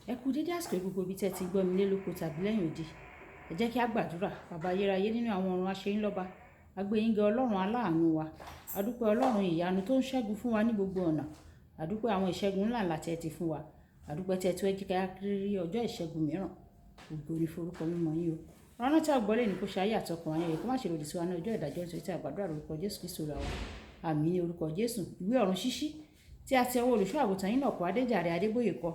Ẹ kú dédé àsìkò gbogbo ibi tí ẹ ti gbọ́ mi lé lóko tàbí lẹ́yìn odi. Ẹ jẹ́ kí a gbàdúrà. Bàbá ayérayé nínú àwọn ọ̀run aṣeyín lọ́ba. A gbé yín ga Ọlọ́run aláàánú wa. A dúpẹ́ Ọlọ́run ìyanu tó ń ṣẹ́gun fún wa ní gbogbo ọ̀nà. A dúpẹ́ àwọn ìṣẹ́gun ńláńlá tí ẹ ti fún wa. A dúpẹ́ tí ẹ tó ẹ jí ká rí ọjọ́ ìṣẹ́gun mìíràn. Ògo ni forúkọ mímọ́ yín o. Ọ̀rọ̀ tí a gbọ́ lé ní kó ṣe ayé àtọkùn ayé rẹ̀ kó má ṣe lòdì sí wa ní ọjọ́ ìdájọ́ nítorí tí a gbàdúrà lórúkọ Jésù Kristo ra wa. Àmín ní orúkọ Jésù. Ìwé ọ̀run ṣíṣí tí a ti ọwọ́ olùṣọ́ àgùntàn yín náà kọ Adéjàre Adébóyè kọ.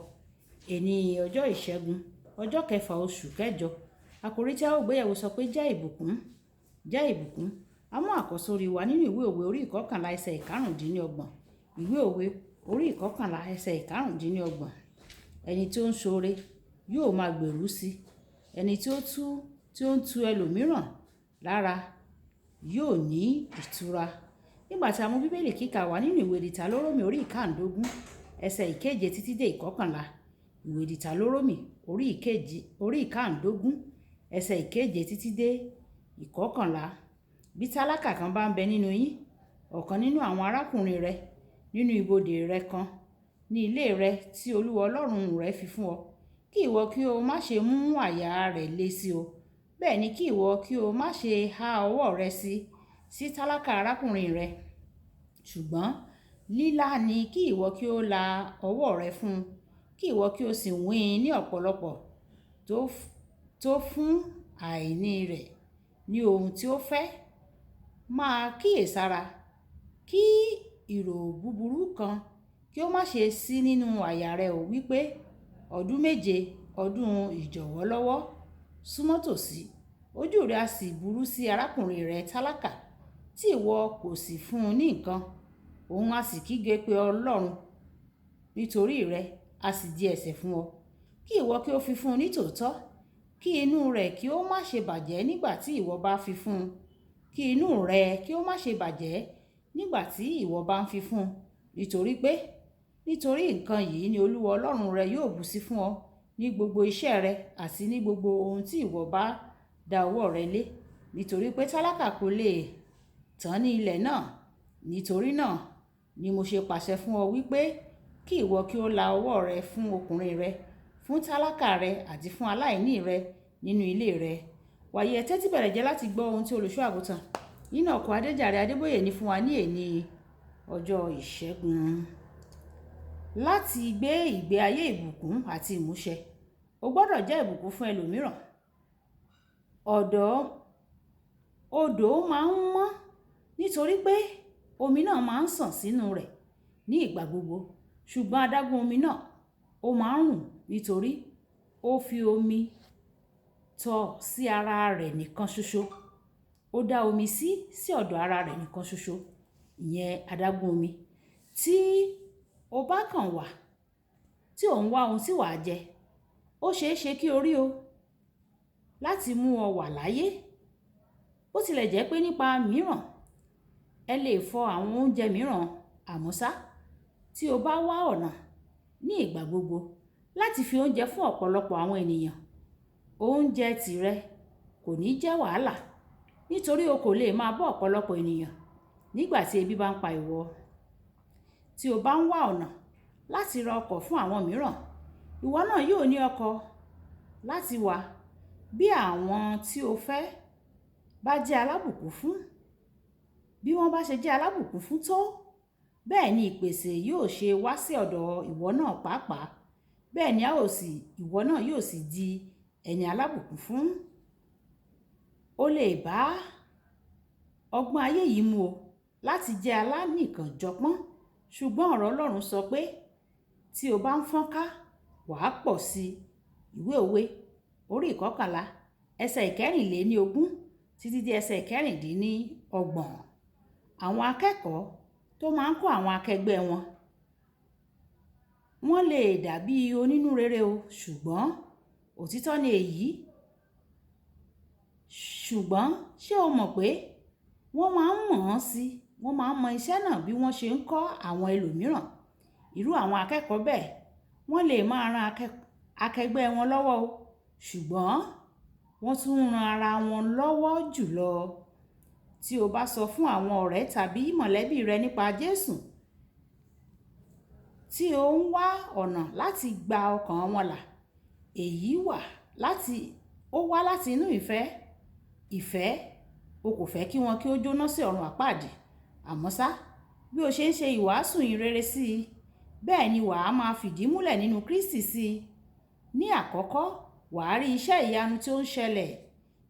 Èní ọjọ́ ìṣẹ́gun ọjọ́ kẹfà oṣù kẹjọ. Àkòrí tí a ó gbéyẹ̀wò sọ pé jẹ́ ìbùkún, jẹ́ ìbùkún. A mú àkọ́sórí wa nínú ìwé òwe orí ìkọkànlá ẹsẹ̀ ìkarùndínlọ́gbọ̀n. Ìwé òwe orí ìkọkànlá ẹsẹ̀ ìkarùndínlọ́gbọ̀n. Ẹni tí ó ń ṣoore yóò máa gbèrú sí. Ẹni tí ó ń tu ẹlòmíràn lára yóò ní ìtura. Nígbà tí a mú Bíbélì kíkà wá nínú ìwé Dìtàlórómì orí ìkáǹdógún ẹsẹ̀ ìkeje títí dé ìkọkànlá. Ìwé Dìtàlórómì orí ìkáǹdógún ẹsẹ̀ ìkeje títí dé ìkọkànlá. Bí tálákà kan bá ń bẹ nínú yín, ọ̀kan nínú àwọn arákùnrin rẹ nínú ibodè rẹ kan ní ilé rẹ tí Olúwa Ọlọ́run rẹ fi fún ọ, kí ìwọ kí o má ṣe mú àyà rẹ̀ le sí o. Bẹ́ẹ̀ ni kí ìwọ kí o má ṣe há ọwọ́ rẹ sí tálákà arákùnrin rẹ. Ṣùgbọ́n lílá ni kí ìwọ kí o la ọwọ́ rẹ fún un, kí ìwọ kí o sì wín ní ọ̀pọ̀lọpọ̀ tó fún àìní rẹ̀ ní ohun tí ó fẹ́. Máa kíyèsára kí ìrò búburú kan kí ó má ṣe sí nínú àyà rẹ o wípé ọdún méje ọdún ìjọ̀wọ́ lọ́wọ́ súnmọ́ tòsí, ojú rẹ a sì burú sí arákùnrin rẹ tálákà tí ìwọ kò sì fún un ní nǹkan. Òun a sì kígbe pé Ọlọ́run nítorí rẹ a sì di ẹ̀ṣẹ̀ fún ọ. Kí ìwọ kí o fi fún un ní tòótọ́, kí inú rẹ̀ kí ó má ṣe bàjẹ́ nígbà tí ìwọ bá fi fún un. Kí inú rẹ̀ kí ó má ṣe bàjẹ́ nígbà tí ìwọ bá ń fi fún un. Nítorí nǹkan yìí ni Olúwa Ọlọ́run rẹ yóò bù sí fún ọ ní gbogbo iṣẹ́ rẹ àti ní gbogbo ohun tí ìwọ bá da ọwọ́ rẹ lé. Nítorí pé tálákà kò lè tán ní ilẹ̀ náà. Nítorí náà ni mo ṣe pàṣẹ fún ọ wípé kí ìwọ kí ó la ọwọ́ rẹ fún ọkùnrin rẹ, fún tálákà rẹ àti fún aláìní rẹ nínú ilé rẹ. Wàyí ẹ tẹ́tí bẹ̀rẹ̀ jẹ́ láti gbọ́ ohun tí olùṣọ́ àgùntàn Enoch Adéjàre Adébóyè ní fún wa ní èní ọjọ́ ìṣẹ́gun. Láti gbé ìgbé ayé ìbùkún àti ìmúṣẹ, o gbọ́dọ̀ jẹ́ ìbùkún fún ẹlòmíràn. Odò máa ń mọ́ nítorí pé omi náà máa ń sàn sínú rẹ̀ ní ìgbà gbogbo. Ṣùgbọ́n adágún omi náà ó máa ń rùn nítorí ó fi omi tọ́ sí ara rẹ̀ nìkan ṣoṣo. Ó dá omi sí ọ̀dọ̀ ara rẹ̀ nìkan ṣoṣo. Ìyẹn adágún omi. Tí o bá kàn wà tí ò ń wá ohun tí wàá jẹ, ó ṣeé ṣe kí o rí o láti mú ọ wà láyé. Bó tilẹ̀ jẹ́ pé nípa mìíràn ẹ lè fọ àwọn oúnjẹ mìíràn, àmọ́ ṣá tí o bá wá ọ̀nà ní ìgbà gbogbo láti fi oúnjẹ fún ọ̀pọ̀lọpọ̀ àwọn ènìyàn, oúnjẹ tìrẹ kò ní jẹ́ wàhálà nítorí o kò lè máa bọ́ ọ̀pọ̀lọpọ̀ ènìyàn nígbà tí ebi bá ń pa ìwọ. Tí o bá ń wá ọ̀nà láti ra ọkọ̀ fún àwọn mìíràn, ìwọ náà yóò ní ọkọ̀ láti wà. Bí àwọn tí o fẹ́ bá jẹ́ alábùkún fún, bí wọ́n bá ṣe jẹ́ alábùkún fún tó, bẹ́ẹ̀ ni ìpèsè yóò ṣe wá sí ọ̀dọ̀ ìwọ náà pàápàá. Bẹ́ẹ̀ ni ìwọ náà yóò sì di ẹni alábùkún fún. O lè bá ọgbọ́n ayé yìí mu o láti jẹ́ alánìkànjọpọ́n. Ṣùgbọ́n ọ̀rọ̀ Ọlọ́run sọ pé tí o bá ń fọ́nká wàá pọ̀ sí. Ìwé òwe orí ìkọkànlá ẹsẹ̀ ìkẹrìnléníogún títí dé ẹsẹ̀ ìkẹrìndínlọ́gbọ̀n. Àwọn akẹ́kọ̀ọ́ tó máa ń kọ́ àwọn akẹgbẹ́ wọn, wọ́n lè dàbí onínúrere o, ṣùgbọ́n òtítọ́ ni èyí. Ṣùgbọ́n ṣé o mọ̀ pé wọ́n máa ń mọ̀ ọ́n sí, wọ́n máa ń mọ iṣẹ́ náà bí wọ́n ṣe ń kọ́ àwọn ẹlòmíràn. Irú àwọn akẹ́kọ̀ọ́ bẹ́ẹ̀ wọ́n lè máa ran akẹgbẹ́ wọn lọ́wọ́ o, ṣùgbọ́n wọ́n tún ran ara wọn lọ́wọ́ jùlọ. Tí o bá sọ fún àwọn ọ̀rẹ́ tàbí mọ̀lẹ́bí rẹ nípa Jésù, tí o ń wá ọ̀nà láti gba ọkàn wọn là, èyí ó wá láti inú ìfẹ́ o kò fẹ́ kí wọn kí ó jóná sí ọ̀run àpáàdì. Àmọ́ ṣá, bí o ṣe ń ṣe ìwàásù ìhìnrere sí i, bẹ́ẹ̀ ni wàá máa fìdí múlẹ̀ nínú Kristi sí i. Ní àkọ́kọ́, wàá rí iṣẹ́ ìyanu tí ó ń ṣẹlẹ̀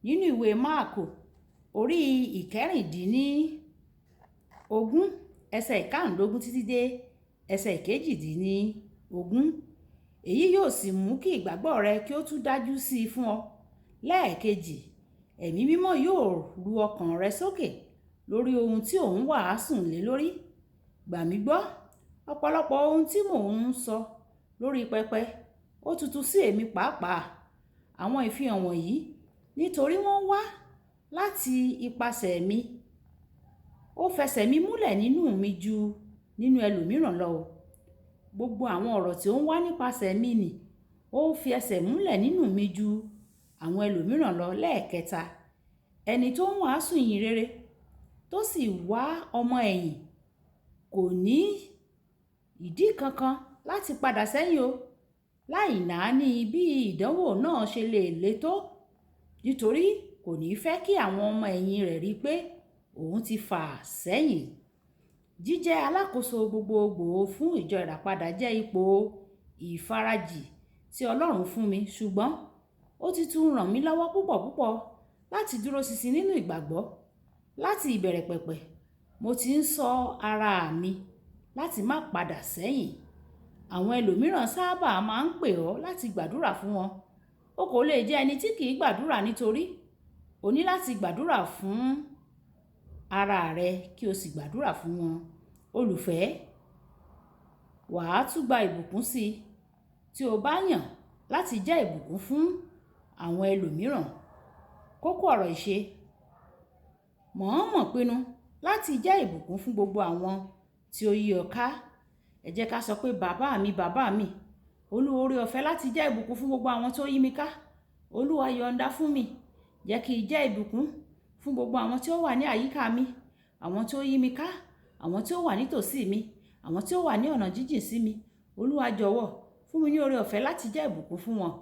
nínú ìwé Máàkù orí 16 ẹsẹ̀ 15 títí dé ẹsẹ̀ 18. Èyí yóò sì mú kí ìgbàgbọ́ rẹ kí ó tún dájú sí i fún ọ. Lẹ́ẹ̀kejì, Ẹ̀mí Mímọ́ yóò ru ọkàn rẹ sókè lórí ohun tí ò ń wàásù lé lórí. Gbà mí gbọ́, ọ̀pọ̀lọpọ̀ ohun tí mò ń sọ lórí pẹpẹ ó tuntun sí èmi pàápàá. Àwọn ìfihàn wọ̀nyí nítorí wọ́n wá láti ipasẹ̀ mi. Ó fẹsẹ̀ mi múlẹ̀ nínú mi ju nínú ẹlòmíràn lọ. Gbogbo àwọn ọ̀rọ̀ tí ó ń wá nípasẹ̀ mi nì ó fi ẹsẹ̀ múlẹ̀ nínú mi ju àwọn ẹlòmíràn lọ. Lẹ́ẹ̀kẹta, ẹni tó ń wàásù ìhìnrere tó sì wá ọmọ ẹ̀yìn kò ní ìdí kankan láti padà sẹ́yìn o, láì náání bí ìdánwò náà ṣe lè le tó, nítorí kò ní fẹ́ kí àwọn ọmọ ẹ̀yìn rẹ̀ rí pé òun ti fà sẹ́yìn. Jíjẹ́ alákòóso gbogbogbò fún ìjọ ìràpadà jẹ́ ipò ìfarajì tí Ọlọ́run fún mi, ṣùgbọ́n ó ti tún ràn mí lọ́wọ́ púpọ̀ láti dúró ṣinṣin nínú ìgbàgbọ́. Láti ìbẹ̀rẹ̀ pẹ̀pẹ̀, mo ti ń sọ ara mi láti má padà sẹ́yìn. Àwọn ẹlòmíràn sábà máa ń pè ọ́ láti gbàdúrà fún wọn. O kò lè jẹ́ ẹni tí kì í gbàdúrà, nítorí o ní láti gbàdúrà fún ara rẹ kí o sì gbàdúrà fún wọn. Olùfẹ́, wàá tún gba ìbùkún sí i tí o bá yàn láti jẹ́ ìbùkún fún àwọn ẹlòmíràn. Kókó ọ̀rọ̀ ìṣe: mọ̀ọ́mọ̀ pinnu láti jẹ́ ìbùkún fún gbogbo àwọn tí ó yí ọ ká. Ẹ jẹ́ ká sọ pé bàbá mi, Olúwa oore ọ̀fẹ́ láti jẹ́ ìbùkún fún gbogbo àwọn tó yí mi ká. Olúwa yọ̀ǹda fún mi, jẹ́ kí n jẹ́ ìbùkún fún gbogbo àwọn tí ó wà ní àyíká mi, àwọn tí ó yí mi ká, àwọn tí ó wà nítòsí mi, àwọn tí ó wà ní ọ̀nà jíjìn sí mi. Olúwa jọ̀wọ́ fún mi ní oore ọ̀fẹ́ láti jẹ́ ìbùkún fún wọn.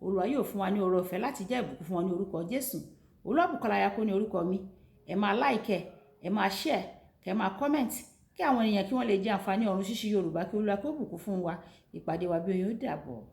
Olúwa yóò fún wa ní oore ọ̀fẹ́ láti jẹ́ ìbùkún fún wọn ní orúkọ Jésù. Olúwabùkọ́lá Ayako ní orúkọ mi. Ẹ máa like, ẹ máa share, kẹ máa comment, kí àwọn ènìyàn kí wọ́n lè jẹ àǹfààní ọ̀run ṣíṣí Yorùbá, kí Olúwa kó bùkún fún wa. Ìpàdé wa bí oyin ó dàbọ̀.